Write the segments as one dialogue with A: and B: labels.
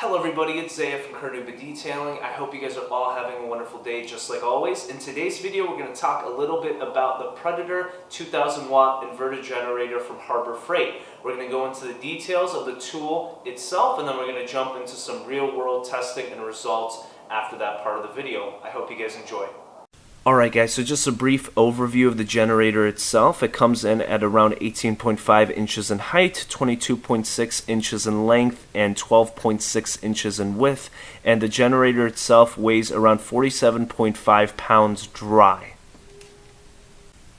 A: Hello everybody, it's Zaya from CarNewba Detailing. I hope you guys are all having a wonderful day just like always. In today's video we're going to talk a little bit about the Predator 2000 watt inverter generator from Harbor Freight. We're going to go into the details of the tool itself and then we're going to jump into some real world testing and results after that part of the video. I hope you guys enjoy. Alright guys, so just a brief overview of the generator itself. It comes in at around 18.5 inches in height, 22.6 inches in length, and 12.6 inches in width. And the generator itself weighs around 47.5 pounds dry.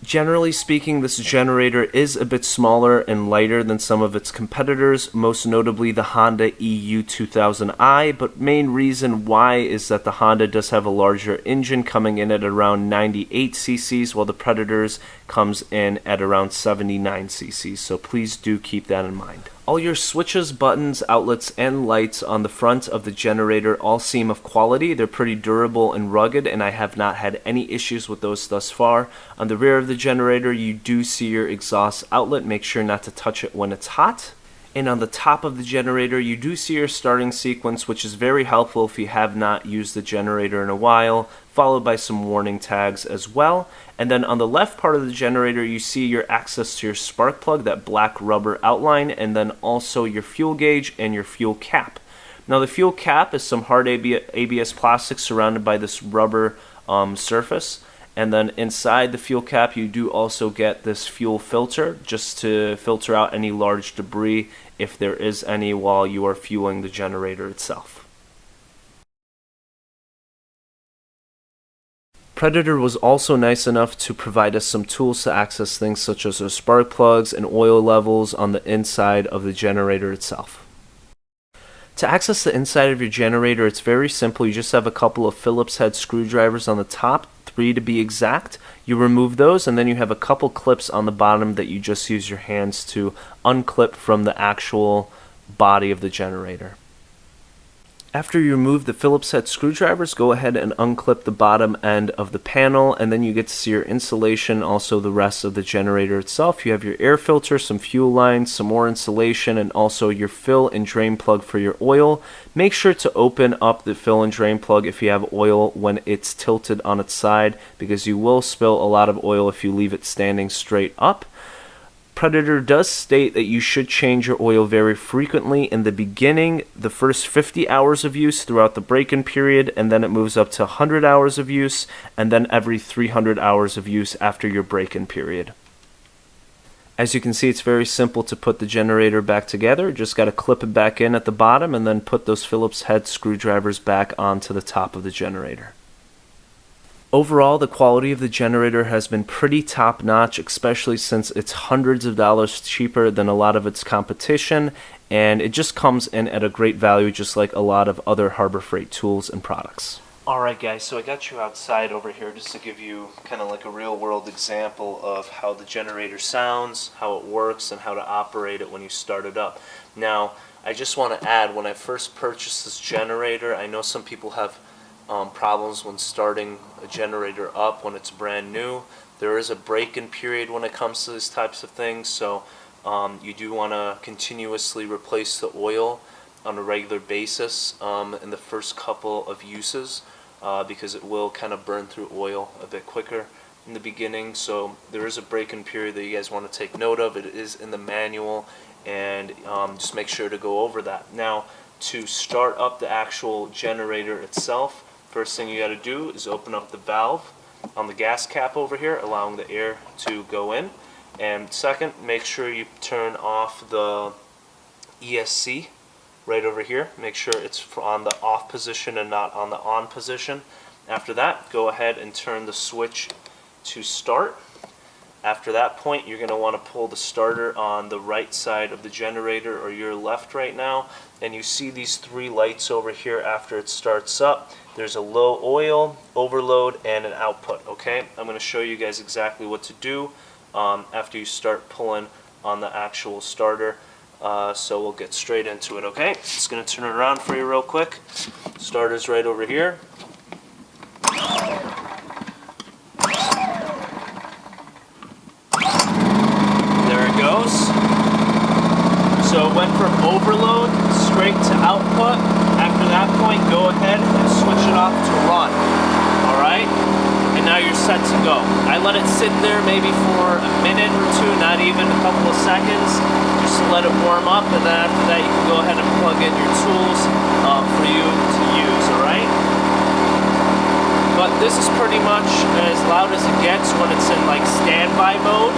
A: Generally speaking, this generator is a bit smaller and lighter than some of its competitors, most notably the Honda EU2000i, but main reason why is that the Honda does have a larger engine coming in at around 98 cc's, while the Predator's comes in at around 79 cc's, so please do keep that in mind. All your switches, buttons, outlets, and lights on the front of the generator all seem of quality. They're pretty durable and rugged, and I have not had any issues with those thus far. On the rear of the generator, you do see your exhaust outlet. Make sure not to touch it when it's hot. And on the top of the generator, you do see your starting sequence, which is very helpful if you have not used the generator in a while, followed by some warning tags as well. And then on the left part of the generator, you see your access to your spark plug, that black rubber outline, and then also your fuel gauge and your fuel cap. Now the fuel cap is some hard ABS plastic surrounded by this rubber surface. And then inside the fuel cap, you do also get this fuel filter, just to filter out any large debris if there is any while you are fueling the generator itself. Predator was also nice enough to provide us some tools to access things such as our spark plugs and oil levels on the inside of the generator itself. To access the inside of your generator, it's very simple. You just have a couple of Phillips head screwdrivers on the top, 3 to be exact. You remove those, and then you have a couple clips on the bottom that you just use your hands to unclip from the actual body of the generator. After you remove the Phillips head screwdrivers, go ahead and unclip the bottom end of the panel, and then you get to see your insulation, also the rest of the generator itself. You have your air filter, some fuel lines, some more insulation, and also your fill and drain plug for your oil. Make sure to open up the fill and drain plug if you have oil when it's tilted on its side, because you will spill a lot of oil if you leave it standing straight up. Predator does state that you should change your oil very frequently in the beginning, the first 50 hours of use throughout the break-in period, and then it moves up to 100 hours of use, and then every 300 hours of use after your break-in period. As you can see, it's very simple to put the generator back together. Just got to clip it back in at the bottom and then put those Phillips head screwdrivers back onto the top of the generator. Overall, the quality of the generator has been pretty top-notch, especially since it's hundreds of dollars cheaper than a lot of its competition, and it just comes in at a great value, just like a lot of other Harbor Freight tools and products. Alright guys, so I got you outside over here just to give you kind of like a real-world example of how the generator sounds, how it works, and how to operate it when you start it up. Now, I just want to add, when I first purchased this generator, I know some people have problems when starting a generator up when it's brand new. There is a break-in period when it comes to these types of things, so you do want to continuously replace the oil on a regular basis in the first couple of uses because it will kind of burn through oil a bit quicker in the beginning. So there is a break-in period that you guys want to take note of. It is in the manual, and just make sure to go over that. Now, to start up the actual generator itself, first thing you got to do is open up the valve on the gas cap over here, allowing the air to go in. And second, make sure you turn off the ESC right over here. Make sure it's on the off position and not on the on position. After that, go ahead and turn the switch to start. After that point, you're going to want to pull the starter on the right side of the generator, or your left right now, and you see these 3 lights over here after it starts up. There's a low oil, overload, and an output. Okay, I'm going to show you guys exactly what to do after you start pulling on the actual starter. So we'll get straight into it. Okay, just going to turn it around for you real quick. Starter's right over here. goes. So it went from overload straight to output point, go ahead and switch it off to run. Alright? And now you're set to go. I let it sit there maybe for a minute or two, not even a couple of seconds, just to let it warm up, and then after that you can go ahead and plug in your tools for you to use, alright? But this is pretty much as loud as it gets when it's in like standby mode.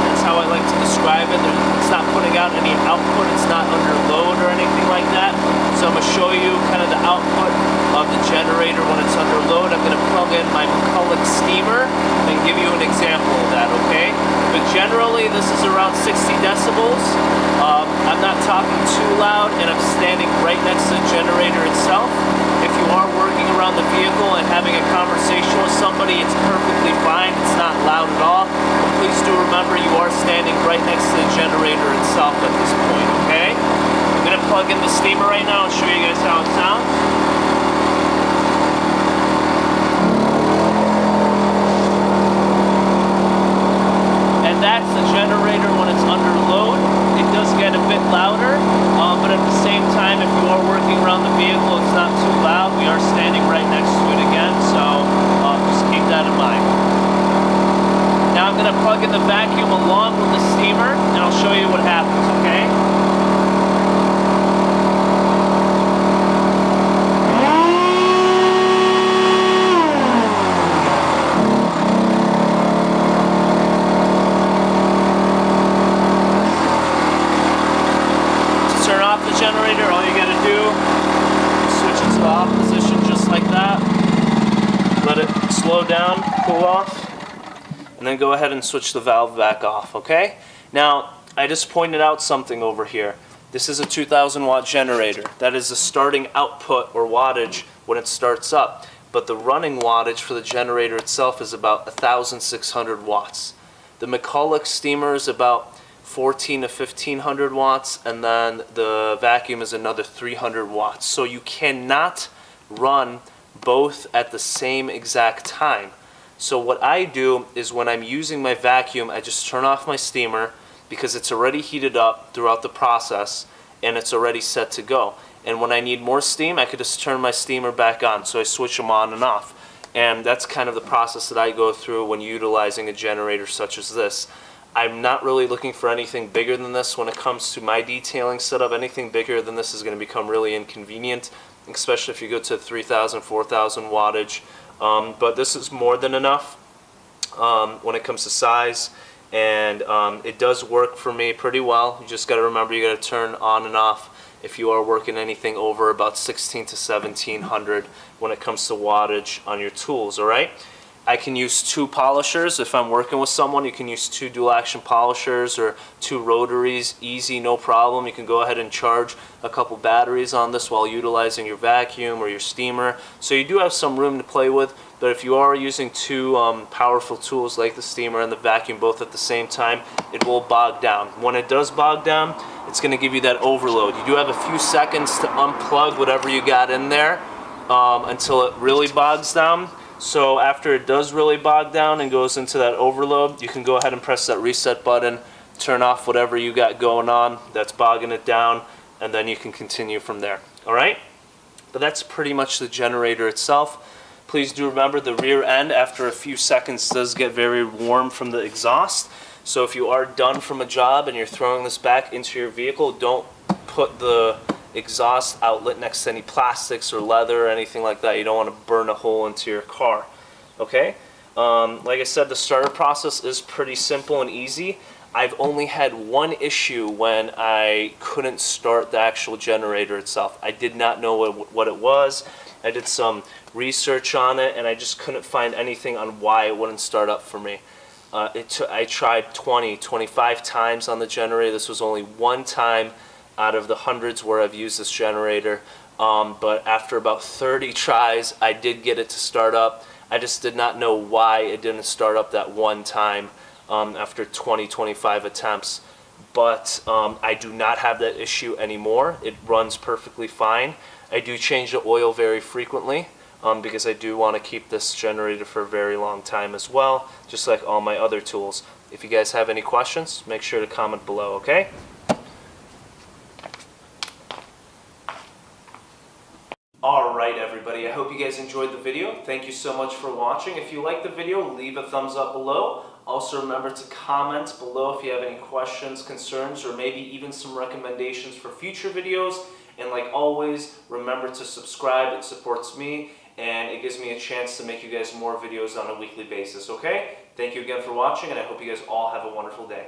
A: That's how I like to describe it. It's not putting out any output, it's not under load or anything like that. So I'm going to show you kind of the output of the generator when it's under load. I'm going to plug in my McCulloch steamer and give you an example of that, okay? But generally this is around 60 decibels. I'm not talking too loud, and I'm standing right next to the generator itself. If you are working around the vehicle and having a conversation with somebody, it's perfectly fine. It's not loud at all. But please do remember you are standing right next to the generator itself at this point, okay? I'm going to plug in the steamer right now and show you guys how it sounds. And that's the generator when it's under load. It does get a bit louder, but at the same time, if you are working around the vehicle, it's not too loud. We are standing right next to it again, so just keep that in mind. Now I'm going to plug in the vacuum along with the steamer, and I'll show you what happens, okay? Generator, all you got to do is switch it to the off position just like that, let it slow down, cool off, and then go ahead and switch the valve back off, okay? Now, I just pointed out something over here. This is a 2,000 watt generator. That is the starting output or wattage when it starts up, but the running wattage for the generator itself is about 1,600 watts. The McCulloch steamer is about 14 to 1500 watts, and then the vacuum is another 300 watts. So you cannot run both at the same exact time. So what I do is when I'm using my vacuum, I just turn off my steamer because it's already heated up throughout the process and it's already set to go. And when I need more steam, I could just turn my steamer back on. So I switch them on and off. And that's kind of the process that I go through when utilizing a generator such as this. I'm not really looking for anything bigger than this when it comes to my detailing setup. Anything bigger than this is going to become really inconvenient, especially if you go to 3,000, 4,000 wattage. But this is more than enough when it comes to size, and it does work for me pretty well. You just got to remember you got to turn on and off if you are working anything over about 16 to 1700 when it comes to wattage on your tools, all right? I can use 2 polishers. If I'm working with someone, you can use 2 dual action polishers or 2 rotaries, easy, no problem. You can go ahead and charge a couple batteries on this while utilizing your vacuum or your steamer. So you do have some room to play with, but if you are using 2 powerful tools like the steamer and the vacuum both at the same time, it will bog down. When it does bog down, it's going to give you that overload. You do have a few seconds to unplug whatever you got in there until it really bogs down. So after it does really bog down and goes into that overload, you can go ahead and press that reset button, turn off whatever you got going on that's bogging it down, and then you can continue from there. Alright? But that's pretty much the generator itself. Please do remember the rear end after a few seconds does get very warm from the exhaust. So if you are done from a job and you're throwing this back into your vehicle, don't put the exhaust outlet next to any plastics or leather or anything like that. You don't want to burn a hole into your car. Okay? Like I said, the starter process is pretty simple and easy. I've only had one issue when I couldn't start the actual generator itself. I did not know what it was. I did some research on it and I just couldn't find anything on why it wouldn't start up for me. I tried 20, 25 times on the generator. This was only one time out of the hundreds where I've used this generator, but after about 30 tries I did get it to start up. I just did not know why it didn't start up that one time after 20-25 attempts, but I do not have that issue anymore. It runs perfectly fine. I do change the oil very frequently because I do want to keep this generator for a very long time as well, just like all my other tools. If you guys have any questions, make sure to comment below, okay? Alright everybody, I hope you guys enjoyed the video. Thank you so much for watching. If you liked the video, leave a thumbs up below. Also remember to comment below if you have any questions, concerns, or maybe even some recommendations for future videos. And like always, remember to subscribe. It supports me and it gives me a chance to make you guys more videos on a weekly basis, okay? Thank you again for watching, and I hope you guys all have a wonderful day.